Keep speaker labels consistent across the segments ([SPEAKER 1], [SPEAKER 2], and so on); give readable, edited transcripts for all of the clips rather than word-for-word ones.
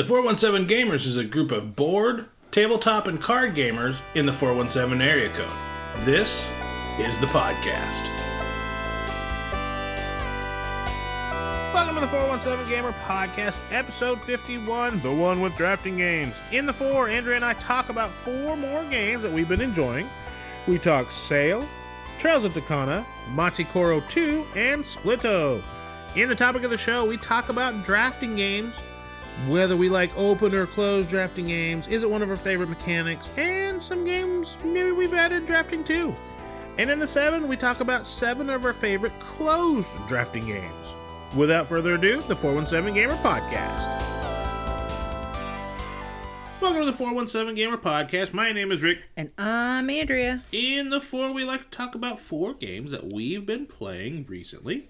[SPEAKER 1] The 417 Gamers is a group of board, tabletop, and card gamers in the 417 area code. This is the podcast. Welcome to the 417 Gamer Podcast, episode 51, the one with drafting games. In the 4, Andrea and I talk about 4 more games that we've been enjoying. We talk Sail, Trails of Tucana, Machi, Koro 2, and Splito. In the topic of the show, we talk about drafting games, whether we like open or closed drafting games, is it one of our favorite mechanics, and some games maybe we've added drafting too. And in the 7, we talk about 7 of our favorite closed drafting games. Without further ado, the 417 Gamer Podcast. Welcome to the 417 Gamer Podcast. My name is Rick.
[SPEAKER 2] And I'm Andrea.
[SPEAKER 1] In the 4, we like to talk about 4 games that we've been playing recently.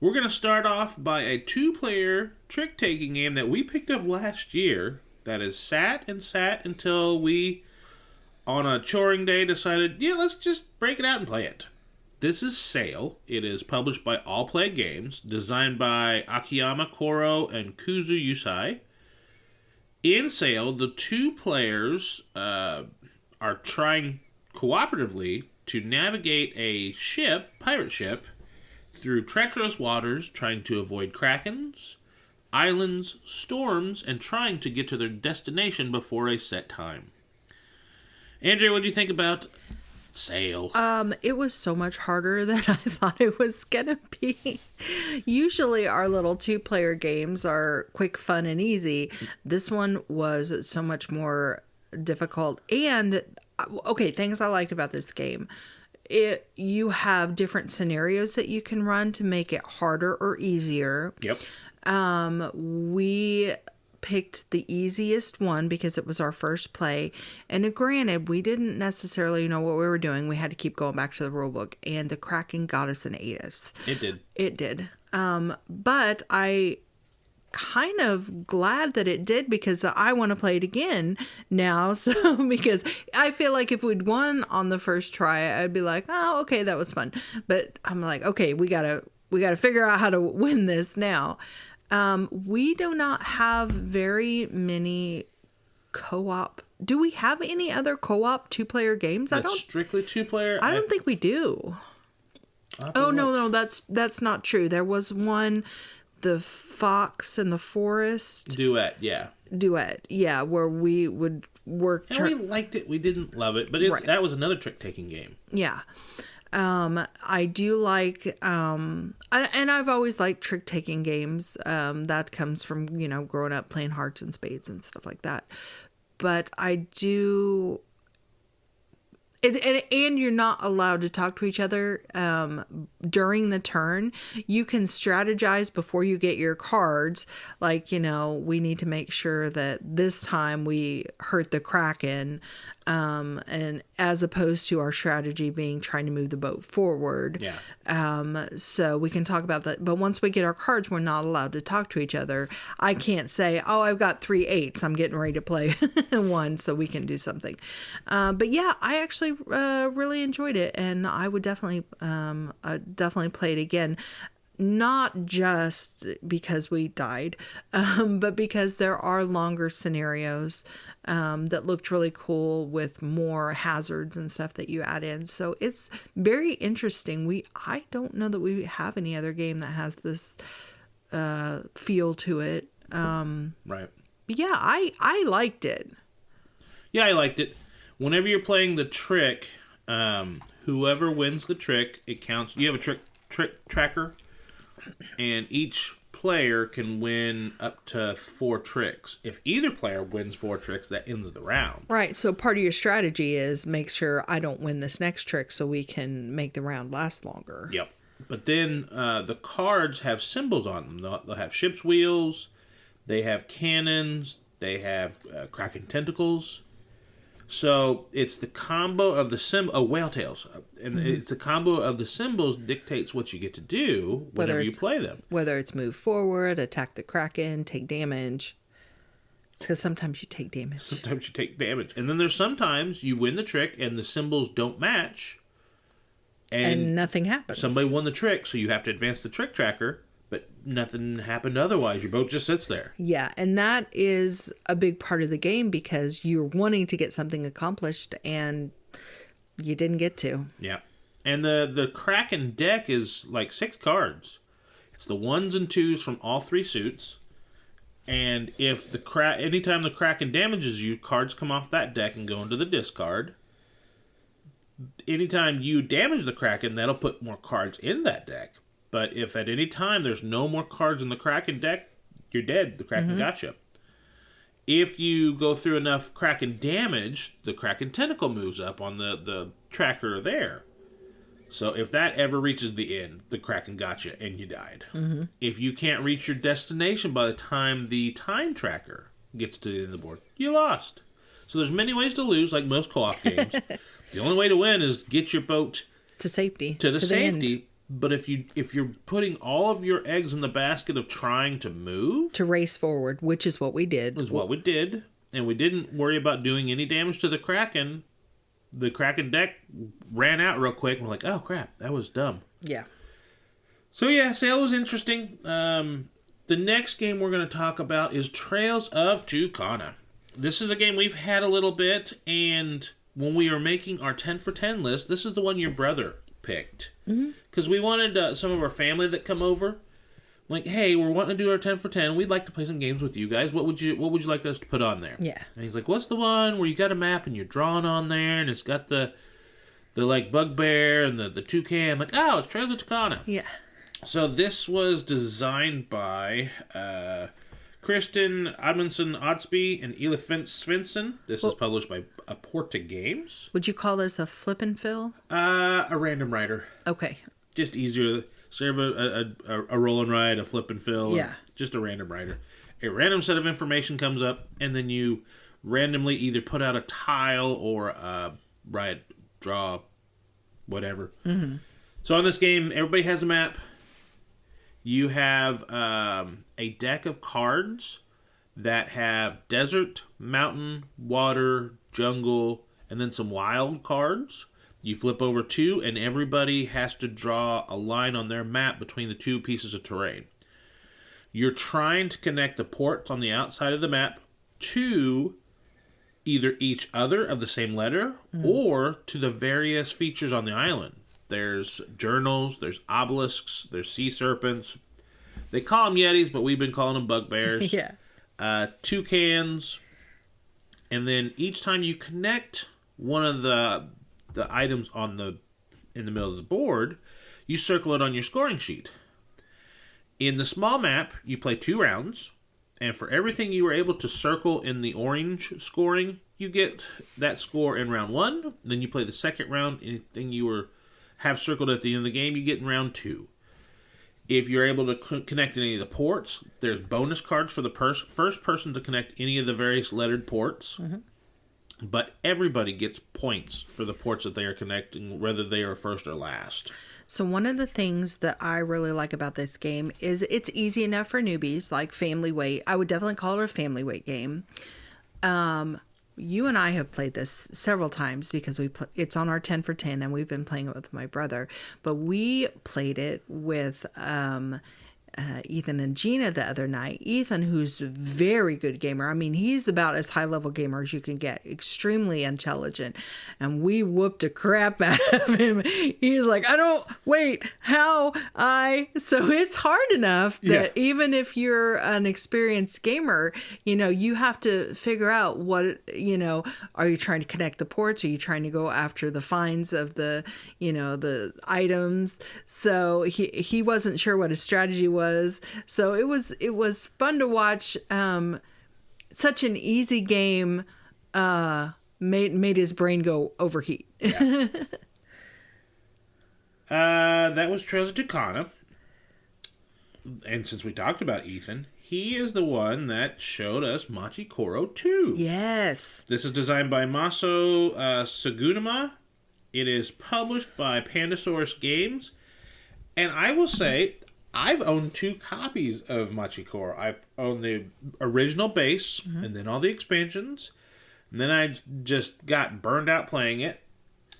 [SPEAKER 1] We're going to start off by a 2-player trick-taking game that we picked up last year that has sat until we, on a choring day, decided, let's just break it out and play it. This is Sail. It is published by All Play Games, designed by Akiyama Koro and Kuzu Yusai. In Sail, the 2 players are trying cooperatively to navigate a pirate ship, through treacherous waters, trying to avoid krakens, islands, storms, and trying to get to their destination before a set time. Andrea, what do you think about Sail?
[SPEAKER 2] It was so much harder than I thought it was gonna be. Usually our little 2-player games are quick, fun, and easy. This one was so much more difficult. And, okay, things I liked about this game. You have different scenarios that you can run to make it harder or easier.
[SPEAKER 1] Yep.
[SPEAKER 2] We picked the easiest one because it was our first play. And granted, we didn't necessarily know what we were doing. We had to keep going back to the rule book. And the Kraken got us and ate us. It did. But I kind of glad that it did because I want to play it again now. So because I feel like if we'd won on the first try, I'd be like, oh, okay, that was fun. But I'm like, okay, we gotta figure out how to win this now. We do not have very many co-op. Do we have any other co-op 2-player games?
[SPEAKER 1] That's strictly 2-player.
[SPEAKER 2] I don't think we do. Oh no, that's not true. There was one. The Fox and the Forest.
[SPEAKER 1] Duet, yeah,
[SPEAKER 2] where we would work.
[SPEAKER 1] And we liked it. We didn't love it, but that was another trick-taking game.
[SPEAKER 2] Yeah. I do like, and I've always liked trick-taking games. That comes from, growing up playing hearts and spades and stuff like that. But I do... And you're not allowed to talk to each other during the turn. You can strategize before you get your cards. Like, we need to make sure that this time we hurt the Kraken. And as opposed to our strategy being trying to move the boat forward.
[SPEAKER 1] Yeah.
[SPEAKER 2] So we can talk about that. But once we get our cards, we're not allowed to talk to each other. I can't say, oh, I've got 3 8s. I'm getting ready to play 1 so we can do something. But yeah, I actually really enjoyed it. And I would definitely play it again. Not just because we died, but because there are longer scenarios that looked really cool with more hazards and stuff that you add in. So it's very interesting. I don't know that we have any other game that has this feel to it.
[SPEAKER 1] Right.
[SPEAKER 2] But yeah, I liked it.
[SPEAKER 1] Yeah, I liked it. Whenever you're playing the trick, whoever wins the trick, it counts. You have a trick tracker. And each player can win up to 4 tricks. If either player wins 4 tricks, that ends the round.
[SPEAKER 2] Right. So part of your strategy is make sure I don't win this next trick so we can make the round last longer.
[SPEAKER 1] Yep. But then the cards have symbols on them. They'll have ship's wheels. They have cannons. They have Kraken tentacles. So it's the combo of the whale tails, and it's the combo of the symbols dictates what you get to do whenever you play them.
[SPEAKER 2] Whether it's move forward, attack the Kraken, take damage. It's because sometimes you take damage.
[SPEAKER 1] And then there's sometimes you win the trick and the symbols don't match,
[SPEAKER 2] and nothing happens.
[SPEAKER 1] Somebody won the trick, so you have to advance the trick tracker but nothing happened otherwise. Your boat just sits there.
[SPEAKER 2] Yeah, and that is a big part of the game because you're wanting to get something accomplished and you didn't get to.
[SPEAKER 1] Yeah. And the Kraken deck is like 6 cards. It's the 1s and 2s from all 3 suits. And if anytime the Kraken damages you, cards come off that deck and go into the discard. Anytime you damage the Kraken, that'll put more cards in that deck. But if at any time there's no more cards in the Kraken deck, you're dead. The Kraken got you. If you go through enough Kraken damage, the Kraken tentacle moves up on the tracker there. So if that ever reaches the end, the Kraken got you and you died. If you can't reach your destination by the time the time tracker gets to the end of the board, you lost. So there's many ways to lose, like most co-op games. The only way to win is get your boat
[SPEAKER 2] to safety.
[SPEAKER 1] To the safety. But if you're putting all of your eggs in the basket of trying to move,
[SPEAKER 2] to race forward, which is what we did.
[SPEAKER 1] And we didn't worry about doing any damage to the Kraken. The Kraken deck ran out real quick. We're like, oh crap, that was dumb.
[SPEAKER 2] Yeah.
[SPEAKER 1] So yeah, Sail was interesting. The next game we're going to talk about is Trails of Tucana. This is a game we've had a little bit, and when we were making our 10 for 10 list, this is the one your brother picked. Because we wanted some of our family that come over. Like, hey, we're wanting to do our 10 for 10. We'd like to play some games with you guys. What would you like us to put on there?
[SPEAKER 2] Yeah.
[SPEAKER 1] And he's like, what's the one where you got a map and you're drawing on there and it's got the like bugbear and the toucan? I'm like, oh, it's Trails of Tucana.
[SPEAKER 2] Yeah.
[SPEAKER 1] So this was designed by Kristen Admundsen Oddsby and Elifant Svensson. This is published by Aporta Games.
[SPEAKER 2] Would you call this a flip and fill?
[SPEAKER 1] A random writer.
[SPEAKER 2] Okay.
[SPEAKER 1] Just easier. Serve a roll and ride, a flip and fill.
[SPEAKER 2] Yeah.
[SPEAKER 1] Just a random writer. A random set of information comes up, and then you randomly either put out a tile or write, draw, whatever. So on this game, everybody has a map. You have a deck of cards that have desert, mountain, water, jungle, and then some wild cards. You flip over 2, and everybody has to draw a line on their map between the 2 pieces of terrain. You're trying to connect the ports on the outside of the map to either each other of the same letter or to the various features on the island. There's journals, there's obelisks, there's sea serpents. They call them yetis, but we've been calling them bugbears.
[SPEAKER 2] Yeah.
[SPEAKER 1] Toucans. And then each time you connect one of the items in the middle of the board, you circle it on your scoring sheet. In the small map, you play 2 rounds, and for everything you were able to circle in the orange scoring, you get that score in round 1. Then you play the second round. Anything you have circled at the end of the game, you get in round 2. If you're able to connect any of the ports, there's bonus cards for the first person to connect any of the various lettered ports. But everybody gets points for the ports that they are connecting, whether they are first or last.
[SPEAKER 2] So one of the things that I really like about this game is it's easy enough for newbies, like family weight. I would definitely call it a family weight game. You and I have played this several times because it's on our 10 for 10 and we've been playing it with my brother. But we played it with Ethan and Gina the other night. Ethan, who's a very good gamer. I mean, he's about as high level gamer as you can get. Extremely intelligent. And we whooped a crap out of him. He's like, so it's hard enough that even if you're an experienced gamer, you have to figure out what, are you trying to connect the ports? Are you trying to go after the finds of the items? So he wasn't sure what his strategy was. So it was fun to watch. Such an easy game made his brain go overheat.
[SPEAKER 1] Yeah. That was Trails of Tucana. And since we talked about Ethan, he is the one that showed us Machi Koro 2.
[SPEAKER 2] Yes.
[SPEAKER 1] This is designed by Maso Sugunuma. It is published by Pandasaurus Games. And I will say, I've owned 2 copies of Machi Koro. I own the original base, and then all the expansions. And then I just got burned out playing it,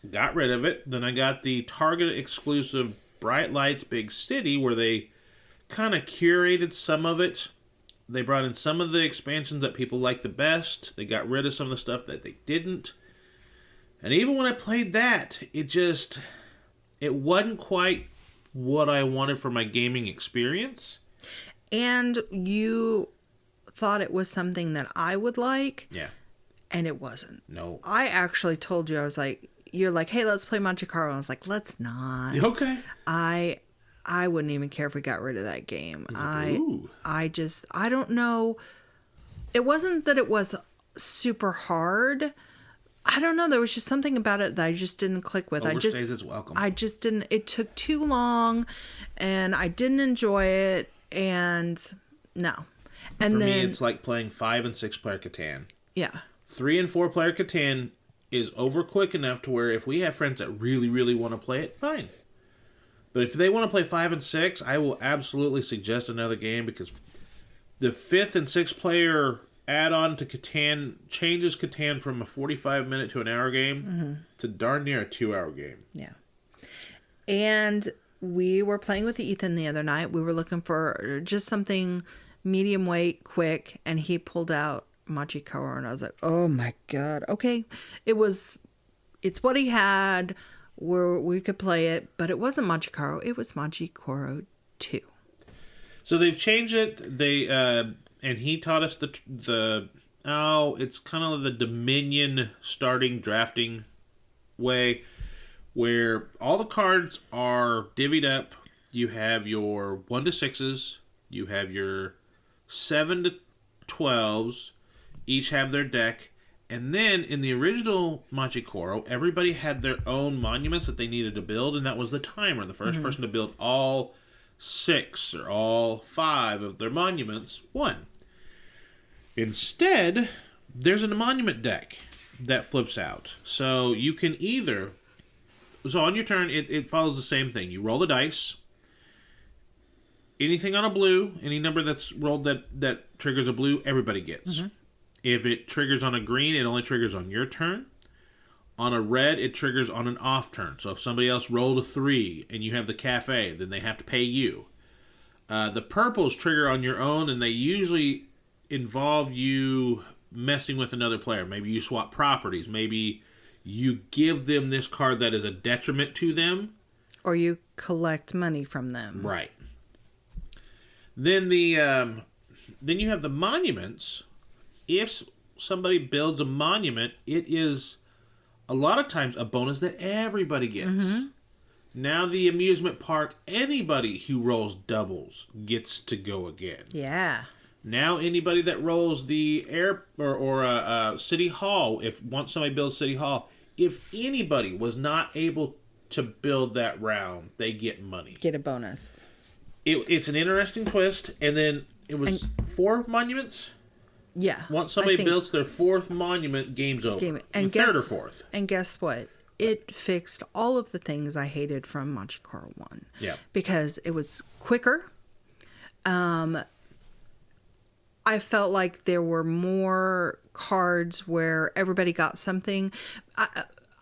[SPEAKER 1] got rid of it. Then I got the Target exclusive Bright Lights Big City, where they kind of curated some of it. They brought in some of the expansions that people liked the best. They got rid of some of the stuff that they didn't. And even when I played that, it wasn't quite what I wanted for my gaming experience.
[SPEAKER 2] And you thought it was something that I would like.
[SPEAKER 1] Yeah.
[SPEAKER 2] And it wasn't.
[SPEAKER 1] No.
[SPEAKER 2] I actually told you, I was like, you're like, hey, let's play Machi. And I was like, let's not.
[SPEAKER 1] Okay.
[SPEAKER 2] I wouldn't even care if we got rid of that game. I don't know. It wasn't that it was super hard. I don't know. There was just something about it that I just didn't click with.
[SPEAKER 1] Overstays its welcome.
[SPEAKER 2] I just didn't. It took too long, and I didn't enjoy it. And no. And
[SPEAKER 1] for
[SPEAKER 2] then
[SPEAKER 1] me, it's like playing 5 and 6 player Catan.
[SPEAKER 2] Yeah.
[SPEAKER 1] 3 and 4 player Catan is over quick enough to where if we have friends that really, really want to play it, fine. But if they want to play 5 and 6, I will absolutely suggest another game because the 5th and 6th player add-on to Catan changes Catan from a 45-minute to an hour game to darn near a 2-hour game.
[SPEAKER 2] Yeah. And we were playing with Ethan the other night. We were looking for just something medium weight, quick, and he pulled out Machi Koro, and I was like, oh my god. Okay. It's what he had where we could play it, but it wasn't Machi Koro. It was Machi Koro 2.
[SPEAKER 1] So they've changed it. They and he taught us it's kind of the Dominion starting drafting way where all the cards are divvied up. You have your 1 to 6s, you have your 7 to 12s, each have their deck, and then in the original Machi Koro, everybody had their own monuments that they needed to build, and that was the timer. The first person to build all 6 or all 5 of their monuments won. Instead, there's a monument deck that flips out. So you can so on your turn, it follows the same thing. You roll the dice. Anything on a blue, any number that's rolled that triggers a blue, everybody gets. If it triggers on a green, it only triggers on your turn. On a red, it triggers on an off turn. So if somebody else rolled a 3 and you have the cafe, then they have to pay you. The purples trigger on your own, and they usually involve you messing with another player. Maybe you swap properties. Maybe you give them this card that is a detriment to them.
[SPEAKER 2] Or you collect money from them.
[SPEAKER 1] Right. Then then you have the monuments. If somebody builds a monument, it is a lot of times a bonus that everybody gets. Now the amusement park, anybody who rolls doubles gets to go again.
[SPEAKER 2] Yeah.
[SPEAKER 1] Now anybody that rolls the City Hall, once somebody builds City Hall, if anybody was not able to build that round, they get money.
[SPEAKER 2] Get a bonus.
[SPEAKER 1] It's an interesting twist. And then it was 4 monuments?
[SPEAKER 2] Yeah.
[SPEAKER 1] Once somebody builds their 4th monument, game's over.
[SPEAKER 2] And
[SPEAKER 1] third or 4th.
[SPEAKER 2] And guess what? It fixed all of the things I hated from Machi Koro 1.
[SPEAKER 1] Yeah. Because
[SPEAKER 2] it was quicker. I felt like there were more cards where everybody got something.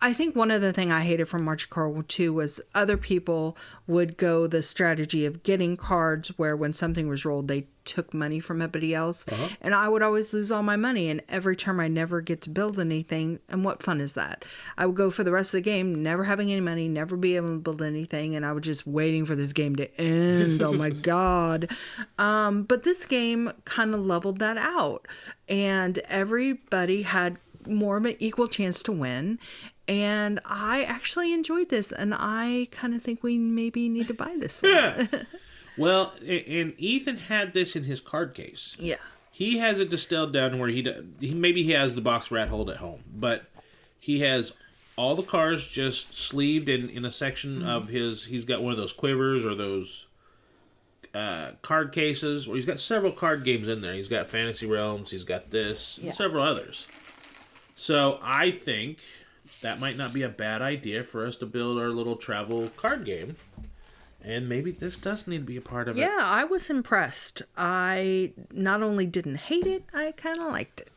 [SPEAKER 2] I think one of the things I hated from Machi Koro 2 was other people would go the strategy of getting cards where when something was rolled, they took money from everybody else. And I would always lose all my money. And every term I never get to build anything. And what fun is that? I would go for the rest of the game, never having any money, never be able to build anything. And I was just waiting for this game to end. Oh my God. But this game kind of leveled that out. And everybody had more of an equal chance to win. And I actually enjoyed this, and I kind of think we maybe need to buy this one.
[SPEAKER 1] Well, and Ethan had this in his card case.
[SPEAKER 2] Yeah.
[SPEAKER 1] He has it distilled down where he maybe he has the box rat hold at home, but he has all the cards just sleeved in a section of his. He's got one of those quivers or those card cases where he's got several card games in there. He's got Fantasy Realms, he's got this, and several others. So I think that might not be a bad idea for us to build our little travel card game. And maybe this does need to be a part of it.
[SPEAKER 2] Yeah, I was impressed. I not only didn't hate it, I kind of liked it.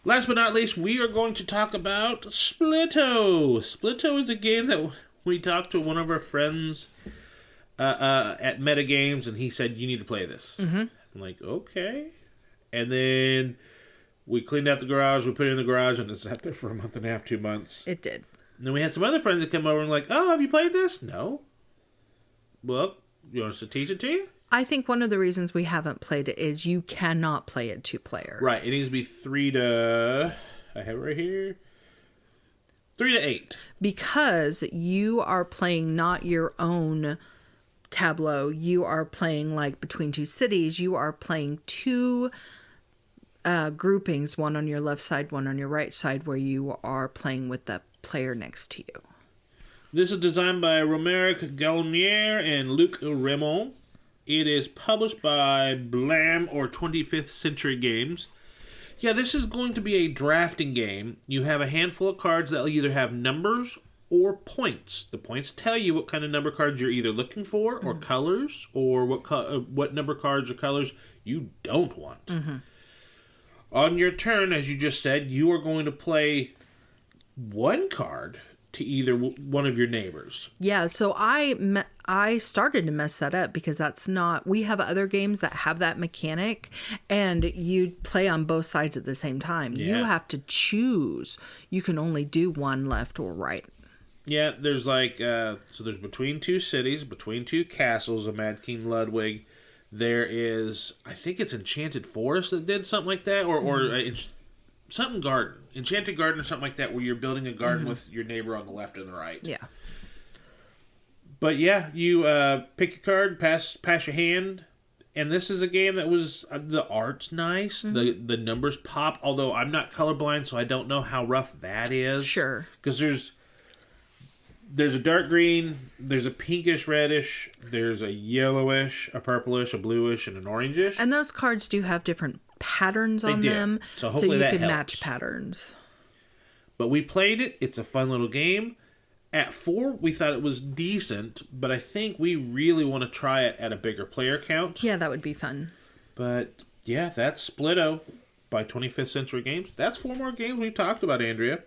[SPEAKER 1] Last but not least, we are going to talk about Splito. Splito is a game that we talked to one of our friends at Metagames, and he said, you need to play this. Mm-hmm. I'm like, okay. And then we cleaned out the garage, we put it in the garage, and it sat there for a month and a half, 2 months.
[SPEAKER 2] It did.
[SPEAKER 1] And then we had some other friends that come over and like, oh, have you played this? No. Well, you want us to teach it to you?
[SPEAKER 2] I think one of the reasons we haven't played it is you cannot play it 2-player.
[SPEAKER 1] Right. It needs to be 3 to... I have it right here. 3 to 8.
[SPEAKER 2] Because you are playing not your own tableau. You are playing like between two cities. You are playing two groupings, one on your left side, one on your right side, where you are playing with the player next to you.
[SPEAKER 1] This is designed by Romeric Galmier and Luc Raymond. It is published by Blam or 25th Century Games. Yeah, this is going to be a drafting game. You have a handful of cards that will either have numbers or points. The points tell you what kind of number cards you're either looking for, or colors, or what number cards or colors you don't want. Mm-hmm. On your turn, as you just said, you are going to play one card to either one of your neighbors.
[SPEAKER 2] Yeah, so I started to mess that up because that's not... We have other games that have that mechanic, and you play on both sides at the same time. Yeah. You have to choose. You can only do one left or right.
[SPEAKER 1] Yeah, there's like... so there's between two cities, between two castles of Mad King Ludwig. There is... I think it's Enchanted Forest that did something like that, or something garden. Enchanted Garden or something like that, where you're building a garden with your neighbor on the left and the right.
[SPEAKER 2] Yeah.
[SPEAKER 1] But yeah, you pick your card, pass your hand, and this is a game that was... the art's nice, the numbers pop, although I'm not colorblind, so I don't know how rough that is.
[SPEAKER 2] Sure.
[SPEAKER 1] Because there's a dark green, there's a pinkish reddish, there's a yellowish, a purplish, a bluish, and an orangish.
[SPEAKER 2] And those cards do have different patterns on them,
[SPEAKER 1] so hopefully
[SPEAKER 2] you
[SPEAKER 1] that
[SPEAKER 2] can
[SPEAKER 1] helps.
[SPEAKER 2] match patterns.
[SPEAKER 1] But we played it. It's a fun little game. At 4, we thought it was decent, but I think we really want to try it at a bigger player count.
[SPEAKER 2] Yeah, that would be fun.
[SPEAKER 1] But yeah, that's Splito by 25th Century Games. That's 4 more games we've talked about, Andrea.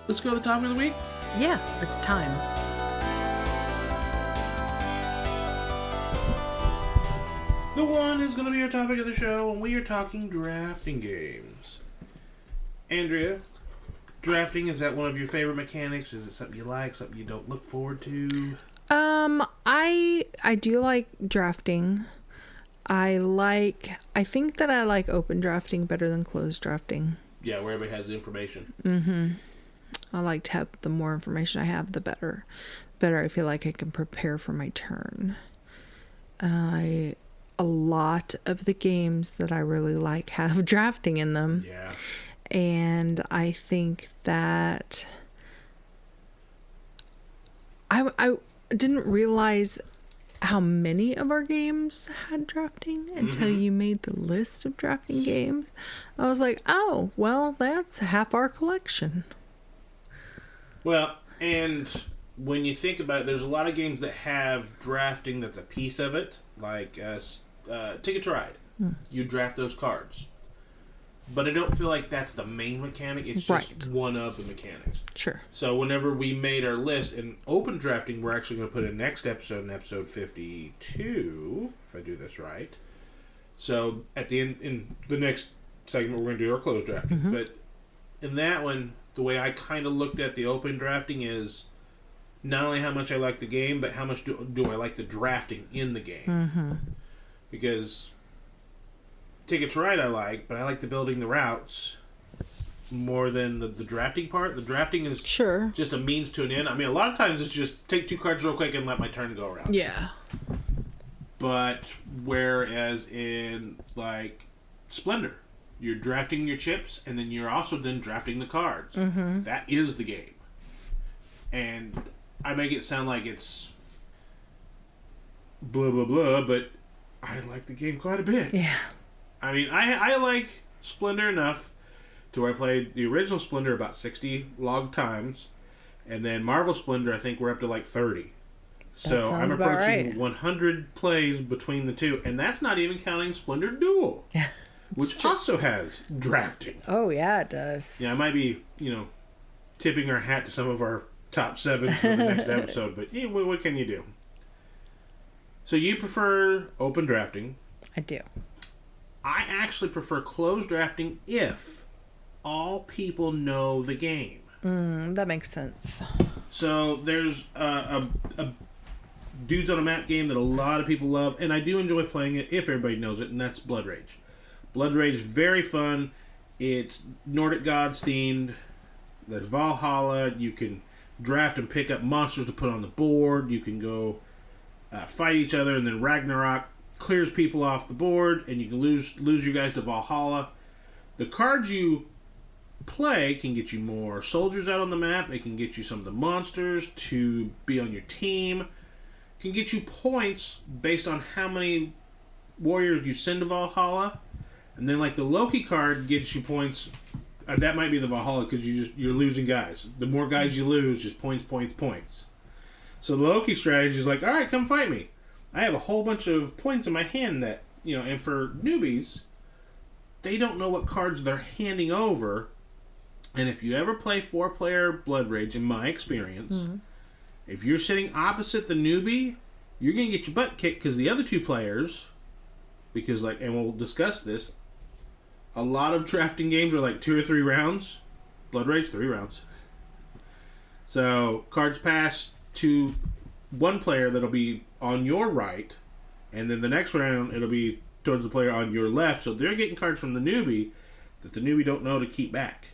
[SPEAKER 1] Let's go to the topic of the week.
[SPEAKER 2] Yeah, it's time.
[SPEAKER 1] The one is going to be our topic of the show, and we are talking drafting games. Andrea, drafting, is that one of your favorite mechanics? Is it something you like, something you don't look forward to?
[SPEAKER 2] I do like drafting. I think that I like open drafting better than closed drafting.
[SPEAKER 1] Yeah, where everybody has the information.
[SPEAKER 2] Mm-hmm. I like to have... the more information I have, the better. I feel like I can prepare for my turn. A lot of the games that I really like have drafting in them.
[SPEAKER 1] Yeah.
[SPEAKER 2] And I think that I didn't realize how many of our games had drafting until you made the list of drafting games. I was like, oh, well, that's half our collection.
[SPEAKER 1] Well, and when you think about it, there's a lot of games that have drafting that's a piece of it, like Ticket to Ride. You draft those cards. But I don't feel like that's the main mechanic. It's just one of the mechanics.
[SPEAKER 2] Sure.
[SPEAKER 1] So whenever we made our list in open drafting, we're actually going to put in next episode, in episode 52, if I do this right. So at the end, in the next segment, we're going to do our closed drafting. But in that one, the way I kind of looked at the open drafting is not only how much I like the game, but how much do I like the drafting in the game. Because Ticket to Ride I like, but I like the building the routes more than the drafting part. The drafting is just a means to an end. I mean, a lot of times it's just take 2 cards real quick and let my turn go around.
[SPEAKER 2] Yeah.
[SPEAKER 1] But whereas in, like, Splendor, you're drafting your chips, and then you're also then drafting the cards. That is the game. And I make it sound like it's blah, blah, blah, but I like the game quite a bit.
[SPEAKER 2] Yeah.
[SPEAKER 1] I mean, I like Splendor enough to where I played the original Splendor about 60 log times, and then Marvel Splendor, I think we're up to like 30. So I'm approaching 100 plays between the two, and that's not even counting Splendor Duel, which also has drafting.
[SPEAKER 2] Oh, yeah, it does.
[SPEAKER 1] Yeah, I might be, tipping our hat to some of our top 7 for the next episode, but yeah, what can you do? So you prefer open drafting.
[SPEAKER 2] I do.
[SPEAKER 1] I actually prefer closed drafting if all people know the game.
[SPEAKER 2] That makes sense.
[SPEAKER 1] So there's a Dudes on a Map game that a lot of people love, and I do enjoy playing it if everybody knows it, and that's Blood Rage. Blood Rage is very fun. It's Nordic gods themed. There's Valhalla. You can draft and pick up monsters to put on the board. You can go fight each other, and then Ragnarok clears people off the board, and you can lose you guys to Valhalla. The cards you play can get you more soldiers out on the map. It can get you some of the monsters to be on your team. It can get you points based on how many warriors you send to Valhalla. And then like the Loki card gets you points. That might be the Valhalla because you're losing guys. The more guys you lose, just points. So the Loki strategy is like, all right, come fight me. I have a whole bunch of points in my hand that, and for newbies, they don't know what cards they're handing over. And if you ever play 4-player Blood Rage, in my experience, if you're sitting opposite the newbie, you're going to get your butt kicked because the other 2 players, and we'll discuss this, a lot of drafting games are like 2 or 3 rounds. Blood Rage, 3 rounds. So cards pass to one player that'll be on your right, and then the next round it'll be towards the player on your left. So they're getting cards from the newbie that the newbie don't know to keep back.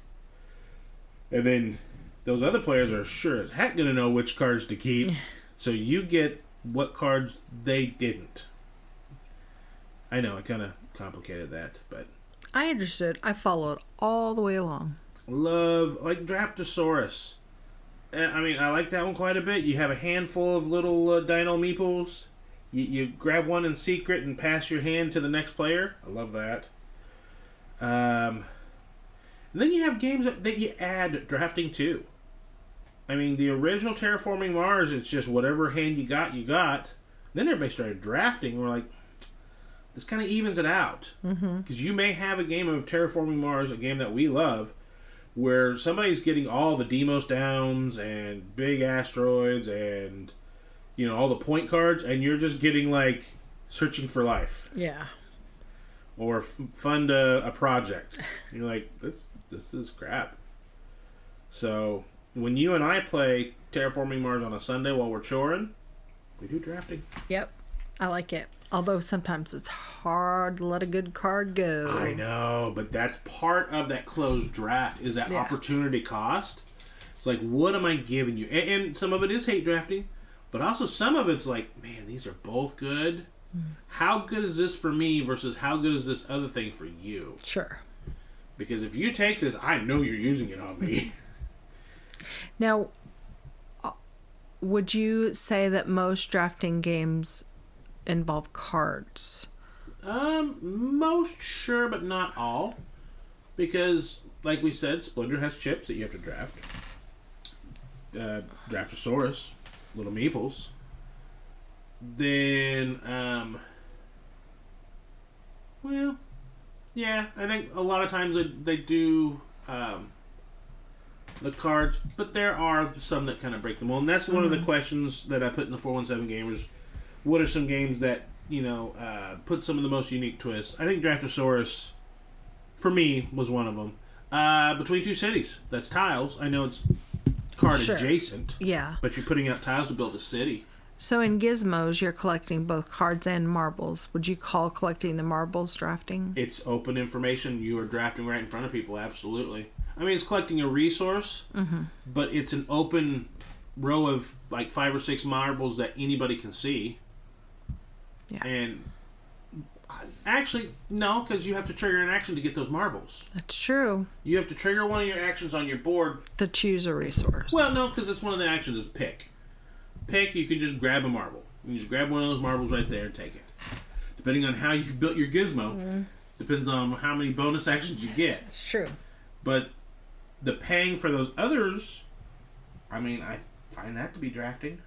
[SPEAKER 1] And then those other players are sure as heck going to know which cards to keep. So you get what cards they didn't. I know, I kind of complicated that, but...
[SPEAKER 2] I understood. I followed all the way along.
[SPEAKER 1] Love, like Draftosaurus. I like that one quite a bit. You have a handful of little dino meeples. You grab one in secret and pass your hand to the next player. I love that. And then you have games that you add drafting to. The original Terraforming Mars, it's just whatever hand you got. Then everybody started drafting. We're like, this kind of evens it out. Because you may have a game of Terraforming Mars, a game that we love, where somebody's getting all the Demos downs and big asteroids and, all the point cards, and you're just getting, like, searching for life.
[SPEAKER 2] Yeah.
[SPEAKER 1] Or fund a project. And you're like, this is crap. So, when you and I play Terraforming Mars on a Sunday while we're choring, we do drafting.
[SPEAKER 2] Yep. I like it. Although sometimes it's hard to let a good card go.
[SPEAKER 1] I know, but that's part of that closed draft is that opportunity cost. It's like, what am I giving you? And some of it is hate drafting, but also some of it's like, man, these are both good. How good is this for me versus how good is this other thing for you?
[SPEAKER 2] Sure.
[SPEAKER 1] Because if you take this, I know you're using it on me.
[SPEAKER 2] Now, would you say that most drafting games involve cards?
[SPEAKER 1] Most sure, but not all. Because, like we said, Splinter has chips that you have to draft. Draftosaurus, little meeples. Then, I think a lot of times they do the cards, but there are some that kind of break the mold. And that's one of the questions that I put in the 417 Gamers. What are some games that, put some of the most unique twists? I think Draftosaurus, for me, was one of them. Between Two Cities. That's tiles. I know it's card adjacent.
[SPEAKER 2] Yeah.
[SPEAKER 1] But you're putting out tiles to build a city.
[SPEAKER 2] So in Gizmos, you're collecting both cards and marbles. Would you call collecting the marbles drafting?
[SPEAKER 1] It's open information. You are drafting right in front of people, absolutely. It's collecting a resource, but it's an open row of like 5 or 6 marbles that anybody can see.
[SPEAKER 2] Yeah.
[SPEAKER 1] And actually, no, because you have to trigger an action to get those marbles.
[SPEAKER 2] That's true.
[SPEAKER 1] You have to trigger one of your actions on your board.
[SPEAKER 2] To choose a resource.
[SPEAKER 1] Well, no, because it's one of the actions is pick. Pick, you can just grab a marble. You can just grab one of those marbles right there and take it. Depending on how you've built your gizmo, depends on how many bonus actions you get.
[SPEAKER 2] It's true.
[SPEAKER 1] But the paying for those others, I find that to be drafting.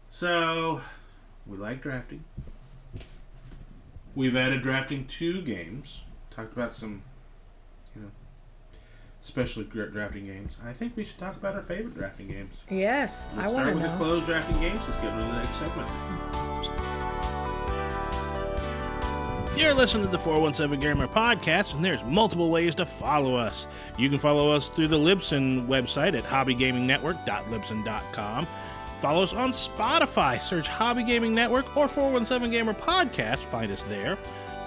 [SPEAKER 1] So, we like drafting. We've added drafting to games. Talked about some, especially drafting games. I think we should talk about our favorite drafting games.
[SPEAKER 2] Yes, I want to know.
[SPEAKER 1] Let's start with the closed drafting games. Let's get into the next segment. You're listening to the 417Gamer podcast, and there's multiple ways to follow us. You can follow us through the Libsyn website at hobbygamingnetwork.libsyn.com. Follow us on Spotify. Search Hobby Gaming Network or 417Gamer podcast. Find us there.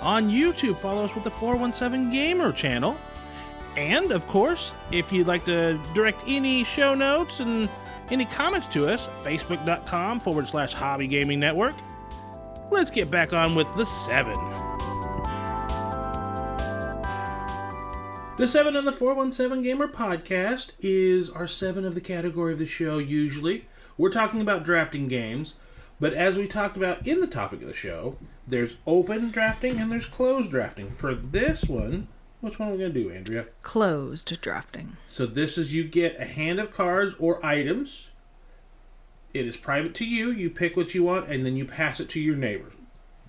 [SPEAKER 1] On YouTube, follow us with the 417Gamer channel. And, of course, if you'd like to direct any show notes and any comments to us, facebook.com/Hobby Gaming Network. Let's get back on with the 7. The 7 on the 417Gamer podcast is our 7 of the category of the show usually. We're talking about drafting games, but as we talked about in the topic of the show, there's open drafting and there's closed drafting. For this one, which one are we going to do, Andrea?
[SPEAKER 2] Closed drafting.
[SPEAKER 1] So this is you get a hand of cards or items. It is private to you. You pick what you want, and then you pass it to your neighbors.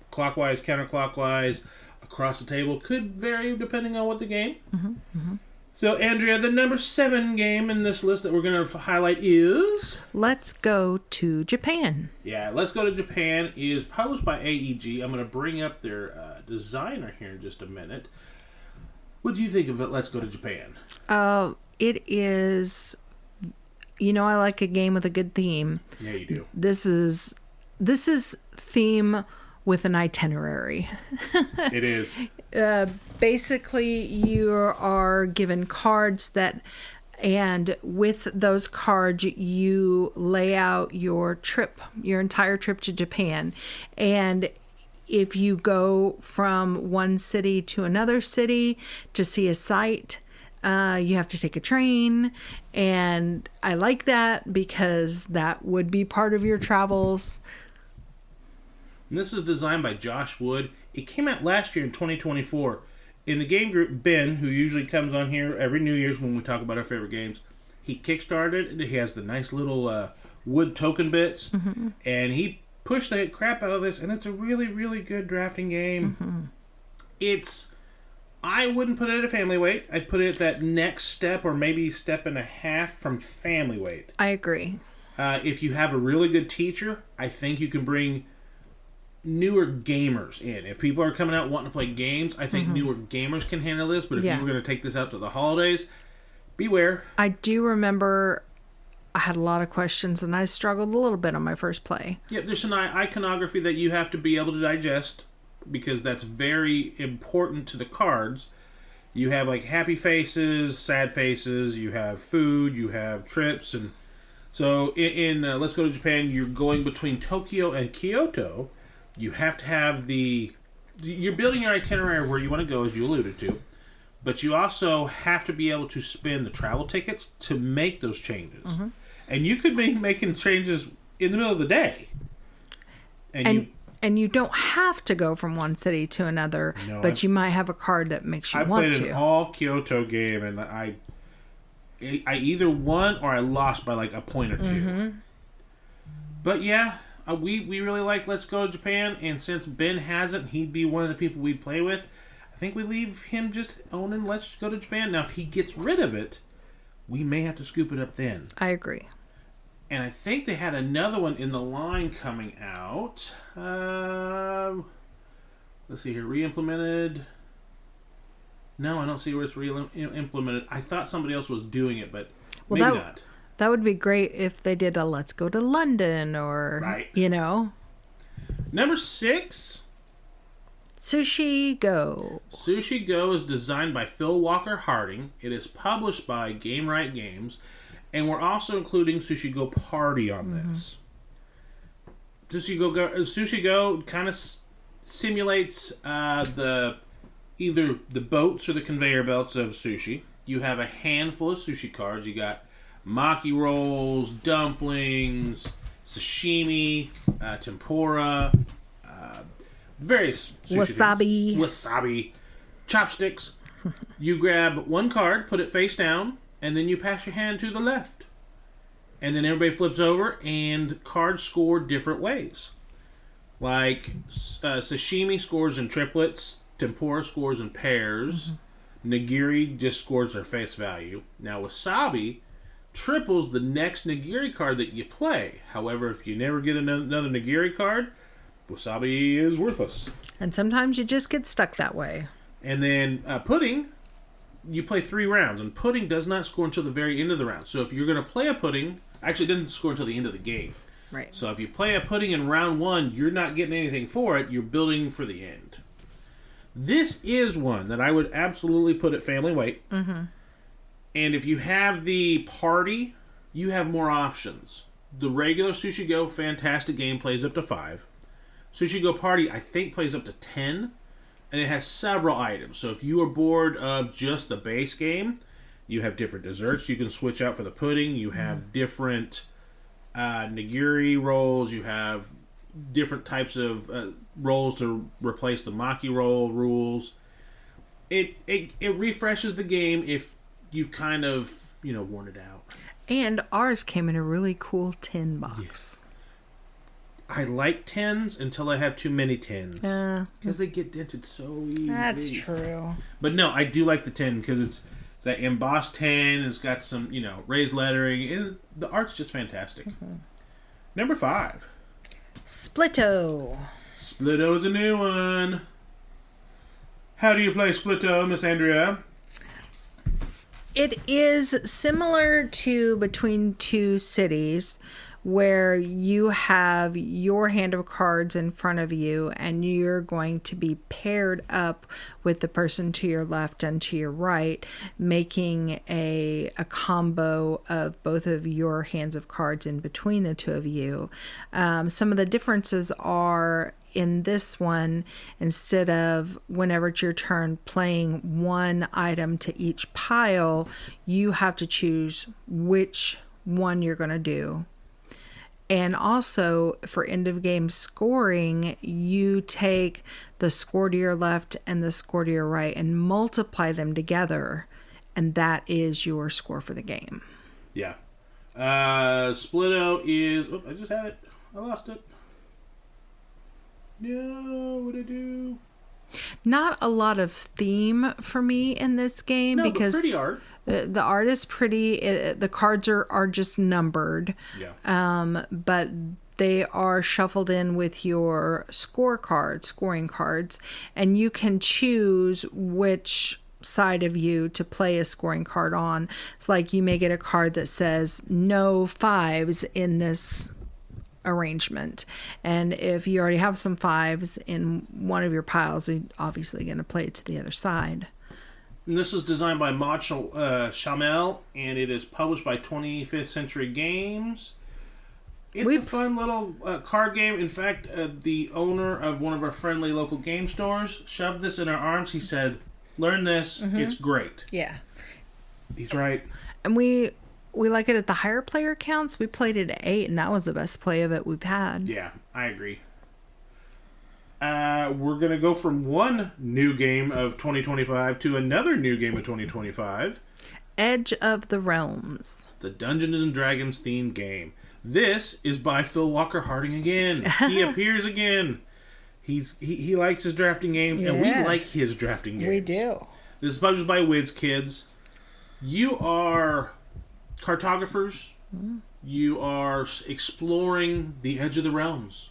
[SPEAKER 1] Clockwise, counterclockwise, across the table. Could vary depending on what the game.
[SPEAKER 2] Mm-hmm, mm-hmm.
[SPEAKER 1] So, Andrea, the number 7 game in this list that we're going to highlight is...
[SPEAKER 2] Let's Go to Japan.
[SPEAKER 1] Yeah, Let's Go to Japan is published by AEG. I'm going to bring up their designer here in just a minute. What do you think of it, Let's Go to Japan?
[SPEAKER 2] It is... You know, I like a game with a good theme.
[SPEAKER 1] Yeah, you do.
[SPEAKER 2] This is theme with an itinerary.
[SPEAKER 1] It is.
[SPEAKER 2] Basically, you are given cards and with those cards, you lay out your entire trip to Japan. And if you go from one city to another city to see a site, you have to take a train. And I like that because that would be part of your travels.
[SPEAKER 1] And this is designed by Josh Wood. It came out last year in 2024. In the game group, Ben, who usually comes on here every New Year's when we talk about our favorite games, he kickstarted it. He has the nice little wood token bits. Mm-hmm. And he pushed the crap out of this. And it's a really, really good drafting game. Mm-hmm. I wouldn't put it at a family weight. I'd put it at that next step or maybe step and a half from family weight.
[SPEAKER 2] I agree.
[SPEAKER 1] If you have a really good teacher, I think you can bring newer gamers in. If people are coming out wanting to play games, I think newer gamers can handle this. But if you were going to take this out to the holidays, beware.
[SPEAKER 2] I do remember I had a lot of questions and I struggled a little bit on my first play.
[SPEAKER 1] Yeah, there's some iconography that you have to be able to digest because that's very important to the cards. You have like happy faces, sad faces, you have food, you have trips. And so in Let's Go to Japan, you're going between Tokyo and Kyoto. You have to have you're building your itinerary where you want to go, as you alluded to, but you also have to be able to spend the travel tickets to make those changes. Mm-hmm. And you could be making changes in the middle of the day.
[SPEAKER 2] And you don't have to go from one city to another, but you might have a card that makes you want to.
[SPEAKER 1] I played an all Kyoto game, and I either won or I lost by like a point or two. Mm-hmm. But yeah, we really like Let's Go to Japan, and since Ben hasn't, he'd be one of the people we'd play with. I think we leave him just owning Let's Go to Japan. Now, if he gets rid of it, we may have to scoop it up then.
[SPEAKER 2] I agree.
[SPEAKER 1] And I think they had another one in the line coming out. Let's see here. Re-implemented. No, I don't see where it's re-implemented. I thought somebody else was doing it, but maybe not.
[SPEAKER 2] That would be great if they did a Let's Go to London or,
[SPEAKER 1] Number 6.
[SPEAKER 2] Sushi Go.
[SPEAKER 1] Sushi Go is designed by Phil Walker Harding. It is published by Game Right Games. And we're also including Sushi Go Party on this. Sushi Go kind of simulates either the boats or the conveyor belts of sushi. You have a handful of sushi cards. You got maki rolls, dumplings, sashimi, tempura, various sushi wasabi, chopsticks. You grab one card, put it face down, and then you pass your hand to the left. And then everybody flips over, and cards score different ways. Like sashimi scores in triplets, tempura scores in pairs, Nagiri just scores their face value. Now, Wasabi triples the next Nagiri card that you play. However, if you never get another Nagiri card, Wasabi is worthless.
[SPEAKER 2] And sometimes you just get stuck that way.
[SPEAKER 1] And then Pudding, you play 3 rounds, and Pudding does not score until the very end of the round. So if you're going to play a Pudding, actually it doesn't score until the end of the game.
[SPEAKER 2] Right.
[SPEAKER 1] So if you play a Pudding in round 1, you're not getting anything for it. You're building for the end. This is one that I would absolutely put at family weight.
[SPEAKER 2] Mm-hmm.
[SPEAKER 1] And if you have the party, you have more options. The regular Sushi Go fantastic game plays up to 5. Sushi Go Party, I think, plays up to 10. And it has several items. So if you are bored of just the base game, you have different desserts you can switch out for the pudding. You have different nigiri rolls. You have different types of rolls to replace the maki roll rules. It refreshes the game if you've kind of, worn it out.
[SPEAKER 2] And ours came in a really cool tin box.
[SPEAKER 1] Yes. I like tins until I have too many tins. Because they get dented so easy.
[SPEAKER 2] That's true.
[SPEAKER 1] But no, I do like the tin because it's that embossed tin. It's got some, raised lettering. And the art's just fantastic. Mm-hmm. Number 5.
[SPEAKER 2] Splito.
[SPEAKER 1] Splito's a new one. How do you play Splito, Miss Andrea?
[SPEAKER 2] It is similar to Between Two Cities, where you have your hand of cards in front of you and you're going to be paired up with the person to your left and to your right, making a combo of both of your hands of cards in between the two of you. Some of the differences are in this one, instead of whenever it's your turn playing one item to each pile, you have to choose which one you're going to do. And also, for end of game scoring, you take the score to your left and the score to your right and multiply them together, and that is your score for the game.
[SPEAKER 1] Yeah. Splito is... Oh, I just had it. I lost it. No, what did I do?
[SPEAKER 2] Not a lot of theme for me in this game because
[SPEAKER 1] pretty art.
[SPEAKER 2] The art is pretty. The cards are just numbered.
[SPEAKER 1] Yeah.
[SPEAKER 2] But they are shuffled in with your scoring cards, and you can choose which side of you to play a scoring card on. It's like you may get a card that says no 5s in this arrangement, and if you already have some 5s in one of your piles, you're obviously going to play it to the other side.
[SPEAKER 1] And this is designed by Machi Shamel, and it is published by 25th Century Games. It's a fun little card game. In fact, the owner of one of our friendly local game stores shoved this in our arms. He said, learn this. Mm-hmm. It's great.
[SPEAKER 2] Yeah.
[SPEAKER 1] He's right.
[SPEAKER 2] And we like it at the higher player counts. We played it at 8, and that was the best play of it we've had.
[SPEAKER 1] Yeah, I agree. We're going to go from one new game of 2025 to another new game of 2025.
[SPEAKER 2] Edge of the Realms.
[SPEAKER 1] The Dungeons and Dragons themed game. This is by Phil Walker Harding again. He appears again. He likes his drafting games, and we like his drafting games.
[SPEAKER 2] We do.
[SPEAKER 1] This is published by Wiz Kids. You are cartographers. Mm. You are exploring the Edge of the Realms.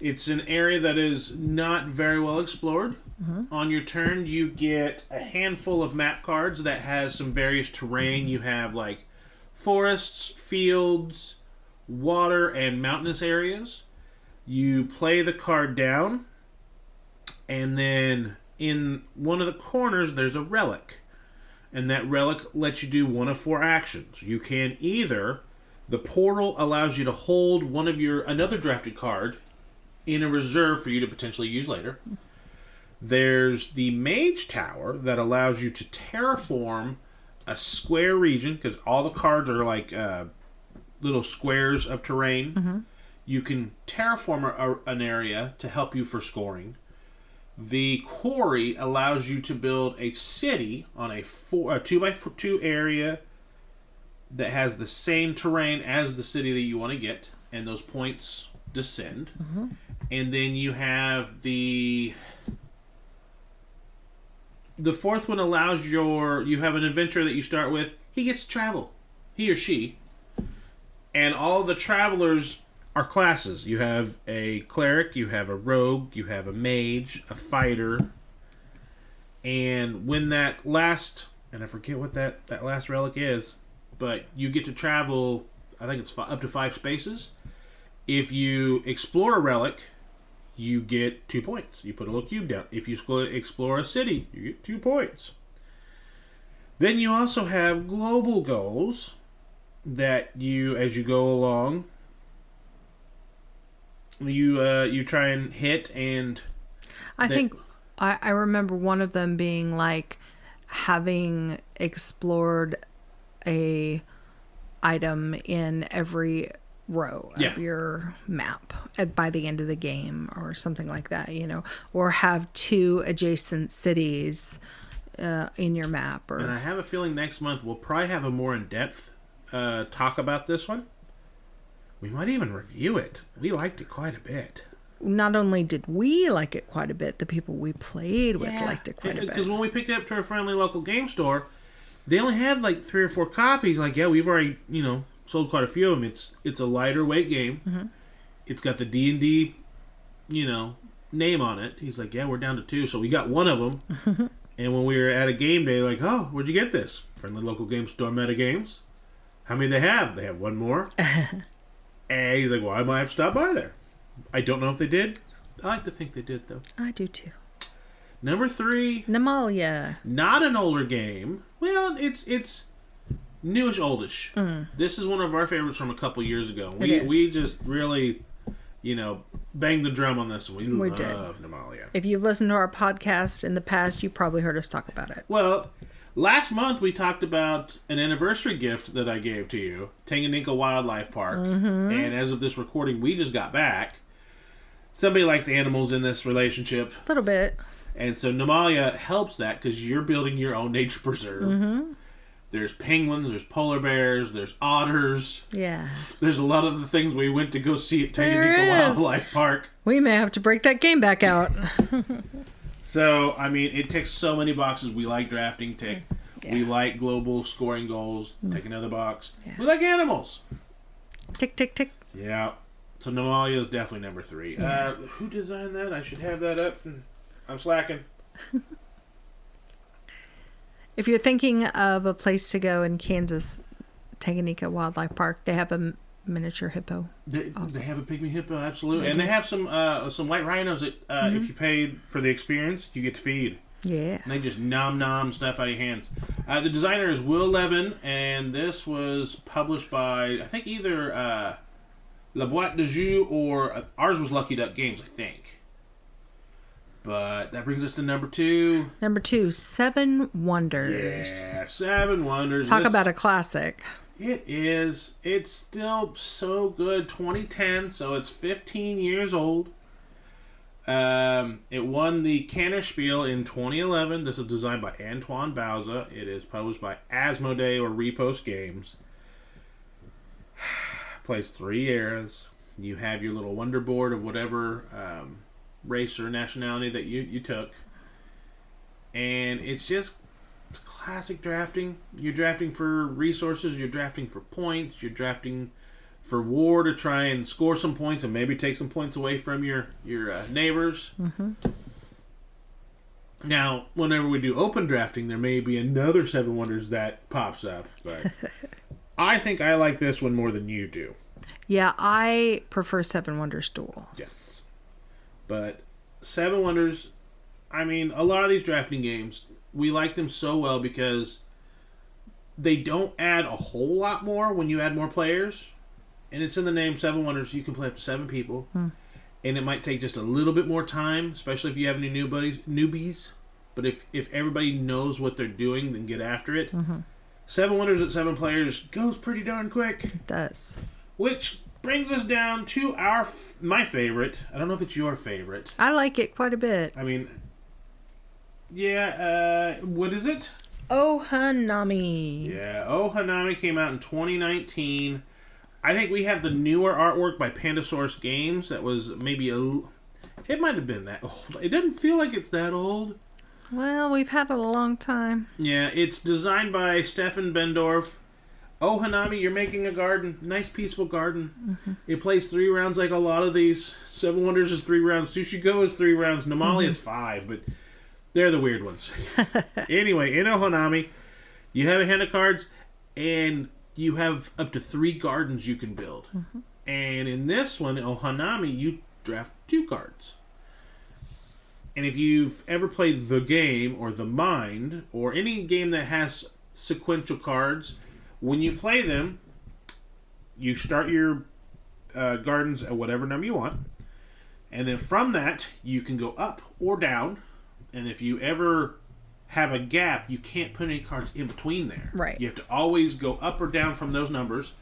[SPEAKER 1] It's an area that is not very well explored. Mm-hmm. On your turn, you get a handful of map cards that has some various terrain. You have like forests, fields, water, and mountainous areas. You play the card down, and then in one of the corners, there's a relic. And that relic lets you do one of 4 actions. You can either... The portal allows you to hold another drafted card in a reserve for you to potentially use later. There's the Mage Tower that allows you to terraform a square region, because all the cards are like little squares of terrain. Mm-hmm. You can terraform an area to help you for scoring. The Quarry allows you to build a city on a 2x2 area that has the same terrain as the city that you want to get, and those points descend. Mm-hmm. And then you have the The fourth one allows you have an adventurer that you start with. He gets to travel. He or she. And all the travelers are classes. You have a cleric, you have a rogue, you have a mage, a fighter. And when that last, and I forget what that last relic is, but you get to travel, I think it's up to 5 spaces. If you explore a relic, you get 2 points. You put a little cube down. If you explore a city, you get 2 points. Then you also have global goals that you, as you go along, you try and hit. And
[SPEAKER 2] I think I remember one of them being like having explored a item in every row of your map by the end of the game or something like that, or have 2 adjacent cities in your map.
[SPEAKER 1] And I have a feeling next month we'll probably have a more in-depth talk about this one. We might even review it. We liked it quite a bit.
[SPEAKER 2] Not only did we like it quite a bit, the people we played with liked it quite a bit.
[SPEAKER 1] Because when we picked it up to a friendly local game store, they only had like 3 or 4 copies. Like, we've already, sold quite a few of them. It's a lighter weight game. Mm-hmm. It's got the D&D, name on it. He's like, we're down to 2. So we got one of them. Mm-hmm. And when we were at a game day, like, oh, where'd you get this? Friendly local game store, Meta Games. How many they have? They have one more. And he's like, well, I might have to stop by there. I don't know if they did. I like to think they did, though.
[SPEAKER 2] I do, too.
[SPEAKER 1] Number 3.
[SPEAKER 2] Nemalia.
[SPEAKER 1] Not an older game. Well, it's newish, oldish. Mm. This is one of our favorites from a couple years ago. We just really, banged the drum on this one. We love Nemalia.
[SPEAKER 2] If you've listened to our podcast in the past, you probably heard us talk about it.
[SPEAKER 1] Well, last month we talked about an anniversary gift that I gave to you, Tanganyika Wildlife Park. Mm-hmm. And as of this recording, we just got back. Somebody likes animals in this relationship.
[SPEAKER 2] A little bit.
[SPEAKER 1] And so Nemalia helps that because you're building your own nature preserve. Mm-hmm. There's penguins, there's polar bears, there's otters.
[SPEAKER 2] Yeah.
[SPEAKER 1] There's a lot of the things we went to go see at Tanganyika Wildlife Park.
[SPEAKER 2] We may have to break that game back out.
[SPEAKER 1] So, it ticks so many boxes. We like drafting, tick. Yeah. We like global scoring goals, tick another box. Yeah. We like animals.
[SPEAKER 2] Tick, tick, tick.
[SPEAKER 1] Yeah. So Nemalia is definitely number 3. Yeah. Who designed that? I should have that up. I'm slacking.
[SPEAKER 2] If you're thinking of a place to go in Kansas, Tanganyika Wildlife Park, they have a miniature hippo.
[SPEAKER 1] They have a pygmy hippo, absolutely. And they have some white rhinos that if you paid for the experience, you get to feed.
[SPEAKER 2] Yeah.
[SPEAKER 1] And they just nom stuff out of your hands. The designer is Will Levin, and this was published by, I think, either La Boîte de Jeux or ours was Lucky Duck Games, I think. But that brings us to number 2.
[SPEAKER 2] Number 2, 7 Wonders.
[SPEAKER 1] Yeah, 7 Wonders.
[SPEAKER 2] Talk about a classic.
[SPEAKER 1] It is. It's still so good. 2010, so it's 15 years old. It won the Canner Spiel in 2011. This is designed by Antoine Bauza. It is published by Asmodee or Repost Games. Plays 3 eras. You have your little wonder board of whatever race or nationality that you took. And it's classic drafting. You're drafting for resources, you're drafting for points, you're drafting for war to try and score some points and maybe take some points away from your neighbors. Mm-hmm. Now, whenever we do open drafting, there may be another 7 Wonders that pops up, but I think I like this one more than you do.
[SPEAKER 2] Yeah, I prefer 7 Wonders Duel.
[SPEAKER 1] Yes. But 7 Wonders, a lot of these drafting games, we like them so well because they don't add a whole lot more when you add more players. And it's in the name 7 Wonders. You can play up to 7 people. And it might take just a little bit more time, especially if you have any newbies. But if everybody knows what they're doing, then get after it. Mm-hmm. 7 Wonders at 7 players goes pretty darn quick.
[SPEAKER 2] It does. Which
[SPEAKER 1] brings us down to my favorite. I don't know if it's your favorite.
[SPEAKER 2] I like it quite a bit.
[SPEAKER 1] What is it?
[SPEAKER 2] Ohanami.
[SPEAKER 1] Yeah, Ohanami came out in 2019. I think we have the newer artwork by Pandasaurus Games. That was maybe it might have been that old. It doesn't feel like it's that old.
[SPEAKER 2] Well, we've had it a long time.
[SPEAKER 1] Yeah, it's designed by Stefan Bendorf. Oh, Hanami, you're making a garden. Nice, peaceful garden. Mm-hmm. It plays 3 rounds like a lot of these. Seven Wonders is 3 rounds. Sushi Go is 3 rounds. Namali is 5, but they're the weird ones. Anyway, in Oh, Hanami, you have a hand of cards, and you have up to 3 gardens you can build. Mm-hmm. And in this one, Oh, Hanami, you draft 2 cards. And if you've ever played The Game or The Mind or any game that has sequential cards, when you play them, you start your gardens at whatever number you want. And then from that, you can go up or down. And if you ever have a gap, you can't put any cards in between there.
[SPEAKER 2] Right.
[SPEAKER 1] You have to always go up or down from those numbers.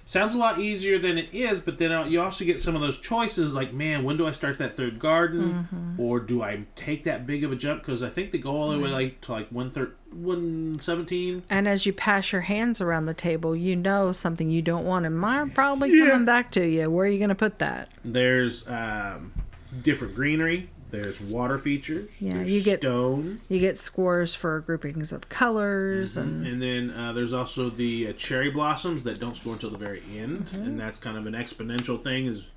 [SPEAKER 1] Sounds a lot easier than it is, but then you also get some of those choices like, man, when do I start that 3rd garden? Mm-hmm. Or do I take that big of a jump? Because I think they go all the way to 117.
[SPEAKER 2] And as you pass your hands around the table, you know something you don't want, and mine probably coming back to you. Where are you going to put that?
[SPEAKER 1] There's different greenery. There's water features.
[SPEAKER 2] Yeah,
[SPEAKER 1] there's stone.
[SPEAKER 2] You get scores for groupings of colors.
[SPEAKER 1] Mm-hmm. And then there's also the cherry blossoms that don't score until the very end. Mm-hmm. And that's kind of an exponential thing, is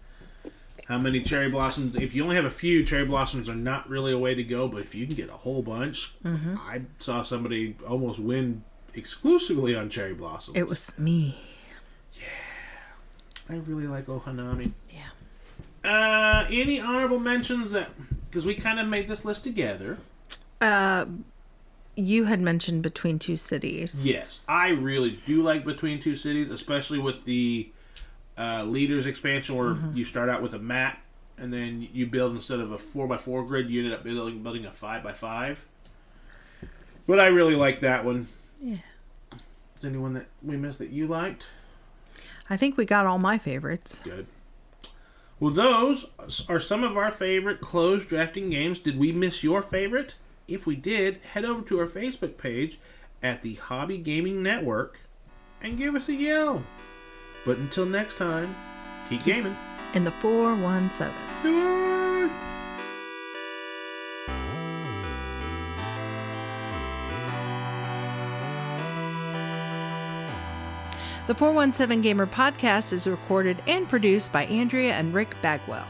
[SPEAKER 1] how many cherry blossoms. If you only have a few, cherry blossoms are not really a way to go. But if you can get a whole bunch, I saw somebody almost win exclusively on cherry blossoms.
[SPEAKER 2] It was me.
[SPEAKER 1] Yeah. I really like Oh, Hanami.
[SPEAKER 2] Yeah.
[SPEAKER 1] Any honorable mentions that... Because we kind of made this list together.
[SPEAKER 2] You had mentioned Between Two Cities.
[SPEAKER 1] Yes, I really do like Between Two Cities, especially with the Leaders expansion, where you start out with a map, and then you build, instead of a 4x4 grid, you ended up building a 5x5. But I really like that one.
[SPEAKER 2] Yeah.
[SPEAKER 1] Is there anyone that we missed that you liked?
[SPEAKER 2] I think we got all my favorites.
[SPEAKER 1] Good. Well, those are some of our favorite closed drafting games. Did we miss your favorite? If we did, head over to our Facebook page at the Hobby Gaming Network and give us a yell. But until next time, keep gaming.
[SPEAKER 2] In the 417.
[SPEAKER 1] Good.
[SPEAKER 2] The 417 Gamer podcast is recorded and produced by Andrea and Rick Bagwell.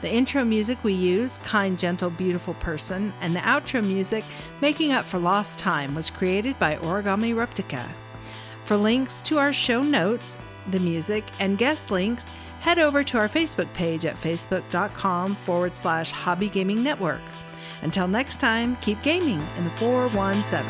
[SPEAKER 2] The intro music we use, Kind, Gentle, Beautiful Person, and the outro music, Making Up for Lost Time, was created by Origami Reptica. For links to our show notes, the music, and guest links, head over to our Facebook page at facebook.com/Hobby Gaming Network. Until next time, keep gaming in the 417.